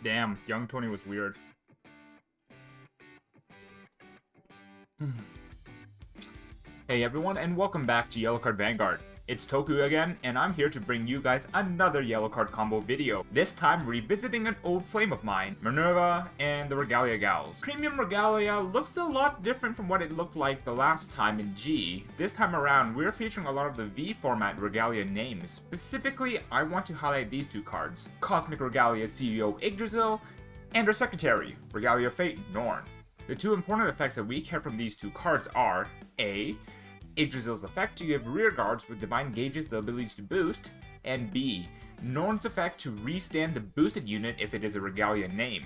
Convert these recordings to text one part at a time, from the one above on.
Damn, young Tony was weird. Hey everyone, and welcome back to YellowCard Vanguard. It's Toku again, and I'm here to bring you guys another YellowCard combo video. This time revisiting an old flame of mine, Minerva and the Regalia gals. Premium Regalia looks a lot different from what it looked like the last time in G. This time around, we're featuring a lot of the V format Regalia names. Specifically, I want to highlight these two cards. Cosmic Regalia CEO Yggdrasil, and her secretary, Regalia Fate Norn. The two important effects that we get from these two cards are A. Yggdrasil's effect to give rear guards with divine gauges the ability to boost, and B. Norn's effect to restand the boosted unit if it is a Regalia name.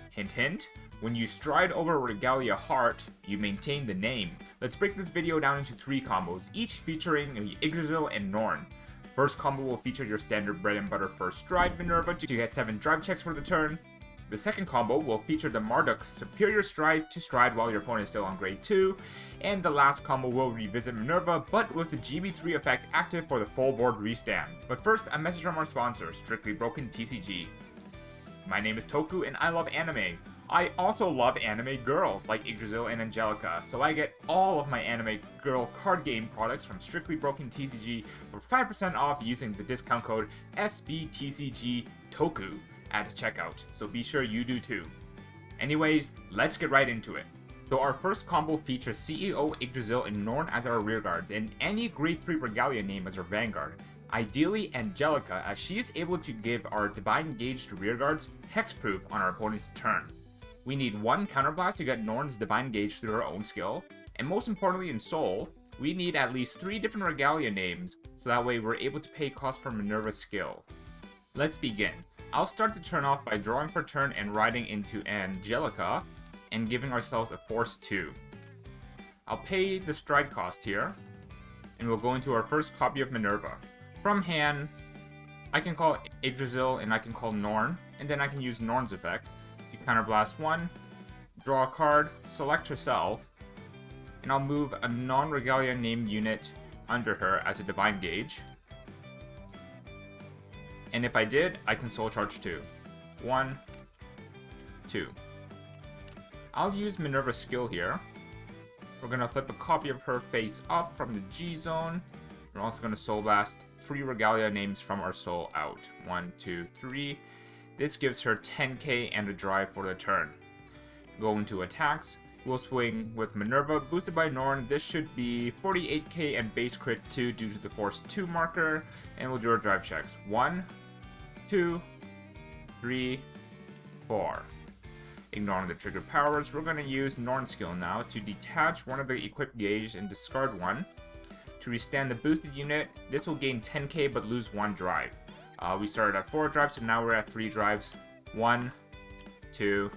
Hint hint, when you stride over a Regalia heart, you maintain the name. Let's break this video down into 3 combos, each featuring Yggdrasil and Norn. First combo will feature your standard bread and butter first stride Minerva to get 7 drive checks for the turn. The second combo will feature the Marduk Superior Stride to stride while your opponent is still on grade 2, and the last combo will revisit Minerva, but with the GB3 effect active for the full board restand. But first, a message from our sponsor, Strictly Broken TCG. My name is Toku and I love anime. I also love anime girls like Yggdrasil and Angelica, so I get all of my anime girl card game products from Strictly Broken TCG for 5% off using the discount code SBTCGTOKU at checkout, so be sure you do too. Anyways, let's get right into it. So our first combo features CEO Yggdrasil and Norn as our rearguards, and any grade 3 Regalia name as our vanguard. Ideally Angelica, as she is able to give our divine gauged rearguards hexproof on our opponent's turn. We need 1 counterblast to get Norn's divine gauge through her own skill, and most importantly in Soul, we need at least 3 different Regalia names, so that way we're able to pay cost for Minerva's skill. Let's begin. I'll start the turn off by drawing for turn and riding into Angelica, and giving ourselves a Force 2. I'll pay the stride cost here, and we'll go into our first copy of Minerva. From hand, I can call Yggdrasil and I can call Norn, and then I can use Norn's effect to counterblast 1, draw a card, select herself, and I'll move a non-Regalia named unit under her as a divine gauge. And if I did, I can soul charge 2. 1, 2. I'll use Minerva's skill here. We're going to flip a copy of her face up from the G zone. We're also going to soul blast 3 Regalia names from our soul out. 1, 2, 3. This gives her 10k and a drive for the turn. Going to attacks. We'll swing with Minerva, boosted by Norn. This should be 48k and base crit 2 due to the Force 2 marker. And we'll do our drive checks. 1, 2, 3, 4. Ignoring the triggered powers, we're going to use Norn's skill now to detach one of the equipped gauge and discard 1. To restand the boosted unit, this will gain 10k but lose 1 drive. We started at 4 drives, so now we're at 3 drives. 1, 2,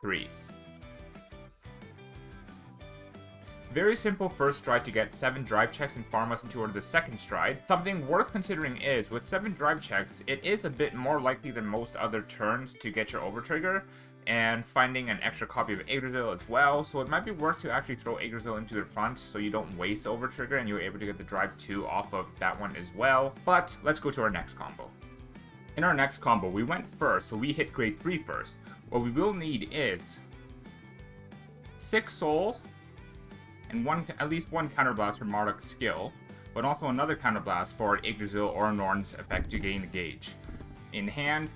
3. Very simple first stride to get 7 drive checks and farm us into the second stride. Something worth considering is, with 7 drive checks, it is a bit more likely than most other turns to get your overtrigger, and finding an extra copy of Yggdrasil as well, so it might be worth to actually throw Yggdrasil into the front so you don't waste overtrigger and you're able to get the drive 2 off of that one as well. But let's go to our next combo. In our next combo, we went first, so we hit grade 3 first. What we will need is 6 soul, and at least 1 counterblast for Marduk's skill, but also another counterblast for Yggdrasil or Norn's effect to gain a gauge. In hand,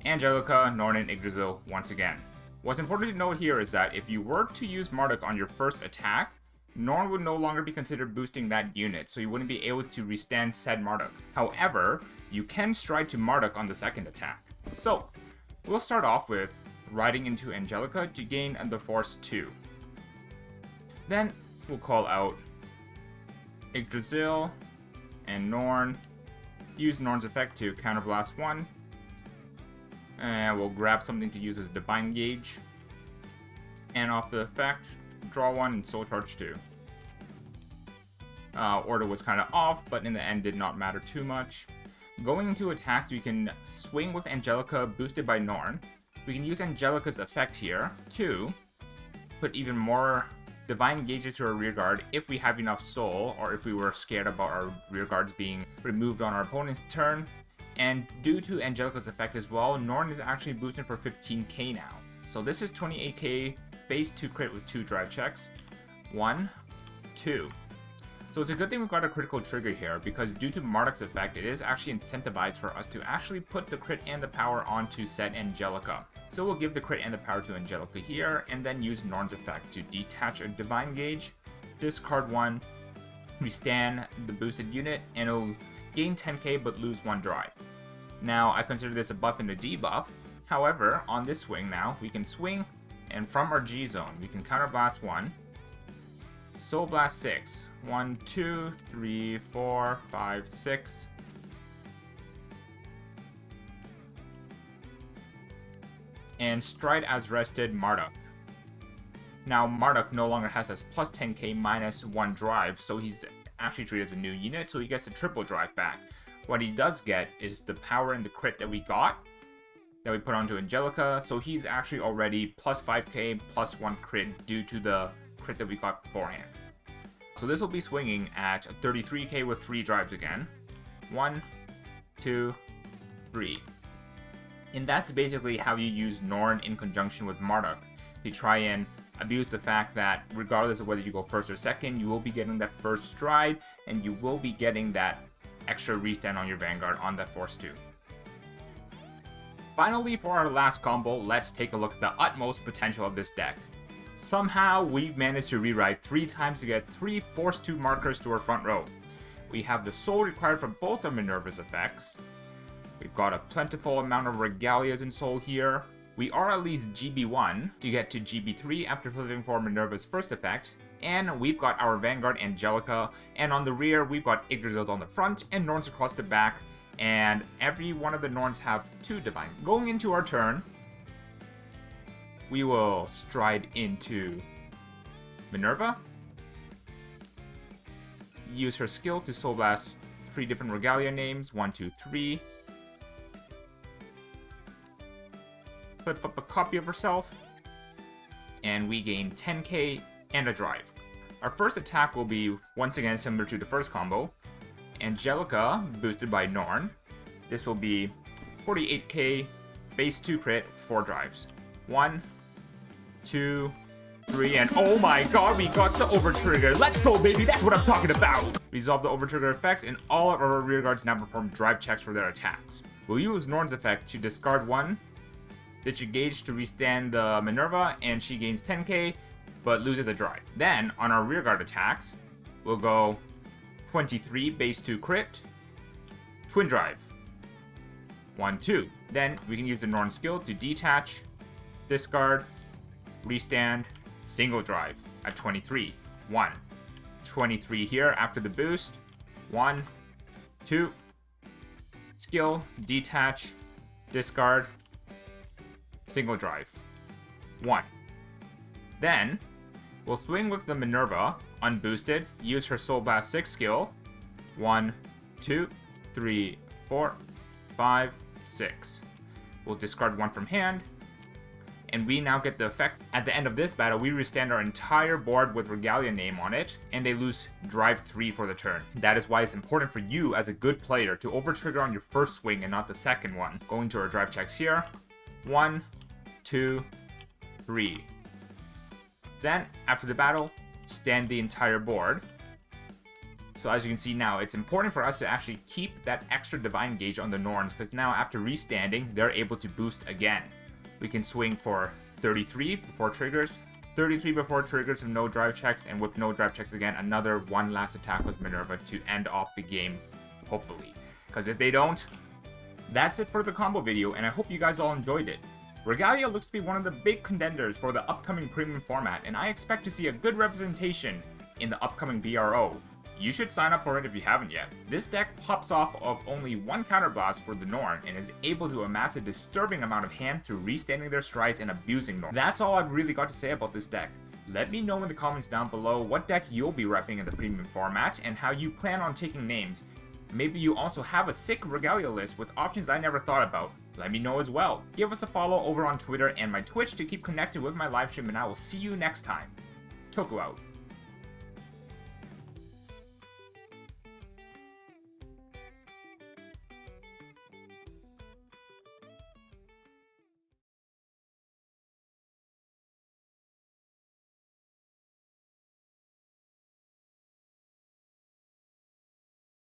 Angelica, Norn, and Yggdrasil once again. What's important to note here is that if you were to use Marduk on your first attack, Norn would no longer be considered boosting that unit, so you wouldn't be able to restand said Marduk. However, you can stride to Marduk on the second attack. So, we'll start off with riding into Angelica to gain the Force 2. Then, we'll call out Yggdrasil and Norn. Use Norn's effect to counterblast 1. And we'll grab something to use as divine gauge. And off the effect, draw 1 and soul charge 2. Order was kind of off, but in the end did not matter too much. Going into attacks, we can swing with Angelica boosted by Norn. We can use Angelica's effect here to put even more divine gauges to our rearguard if we have enough soul, or if we were scared about our rearguards being removed on our opponent's turn. And due to Angelica's effect as well, Norn is actually boosted for 15k now. So this is 28k base 2 crit with 2 drive checks. 1, 2. So it's a good thing we've got a critical trigger here, because due to Marduk's effect, it is actually incentivized for us to actually put the crit and the power onto said Angelica. So we'll give the crit and the power to Angelica here, and then use Norn's effect to detach a Divine Gauge, discard 1, restand the boosted unit, and it'll gain 10k but lose 1 drive. Now, I consider this a buff and a debuff. However, on this swing now, we can swing, and from our G zone, we can counterblast 1, Soul Blast 6. 1, 2, 3, 4, 5, 6. And Stride as rested Marduk. Now, Marduk no longer has this plus 10k minus 1 drive, so he's actually treated as a new unit, so he gets a triple drive back. What he does get is the power and the crit that we got, that we put onto Angelica, so he's actually already plus 5k plus 1 crit due to the crit that we got beforehand. So this will be swinging at 33k with 3 drives again. 1, 2, 3. And that's basically how you use Norn in conjunction with Marduk to try and abuse the fact that regardless of whether you go first or second, you will be getting that first stride, and you will be getting that extra restand on your Vanguard on that Force 2. Finally, for our last combo, let's take a look at the utmost potential of this deck. Somehow, we've managed to rewrite 3 times to get 3 Force 2 markers to our front row. We have the soul required for both of Minerva's effects. We've got a plentiful amount of Regalias in soul here. We are at least GB1 to get to GB3 after flipping for Minerva's first effect. And we've got our Vanguard Angelica, and on the rear we've got Yggdrasil's on the front and Norns across the back, and every one of the Norns have 2 Divine. Going into our turn, we will stride into Minerva, use her skill to Soul Blast 3 different Regalia names, 1, 2, 3. Flip up a copy of herself, and we gain 10k and a drive. Our first attack will be once again similar to the first combo. Angelica, boosted by Norn. This will be 48k, base 2 crit, 4 drives. 1, 2, 3, and oh my god, we got the over trigger. Let's go, baby, that's what I'm talking about! Resolve the over trigger effects, and all of our rear guards now perform drive checks for their attacks. We'll use Norn's effect to discard 1, ditch a gauge to restand the Minerva, and she gains 10k, but loses a drive. Then, on our rearguard attacks, we'll go 23 base 2 crit, twin drive, 1, 2. Then, we can use the Norn skill to detach, discard, restand, single drive at 23, 1. 23 here after the boost, 1, 2. Skill, detach, discard, single drive, 1. Then, we'll swing with the Minerva, unboosted, use her Soul Blast 6 skill, 1, 2, 3, 4, 5, 6. We'll discard 1 from hand, and we now get the effect. At the end of this battle, we restand our entire board with Regalia name on it, and they lose drive 3 for the turn. That is why it's important for you as a good player to over-trigger on your first swing and not the second one. Going to our drive checks here, 1, 2, 3. Then, after the battle, stand the entire board. So as you can see now, it's important for us to actually keep that extra Divine Gauge on the Norns, because now after restanding, they're able to boost again. We can swing for 33 before triggers, 33 before triggers with no drive checks, and with no drive checks again, another one last attack with Minerva to end off the game, hopefully. Because if they don't, that's it for the combo video, and I hope you guys all enjoyed it. Regalia looks to be one of the big contenders for the upcoming premium format, and I expect to see a good representation in the upcoming BRO. You should sign up for it if you haven't yet. This deck pops off of only 1 counterblast for the Norn, and is able to amass a disturbing amount of hand through restanding their strides and abusing Norn. That's all I've really got to say about this deck. Let me know in the comments down below what deck you'll be repping in the premium format, and how you plan on taking names. Maybe you also have a sick Regalia list with options I never thought about. Let me know as well. Give us a follow over on Twitter and my Twitch to keep connected with my live stream, and I will see you next time. Toku out.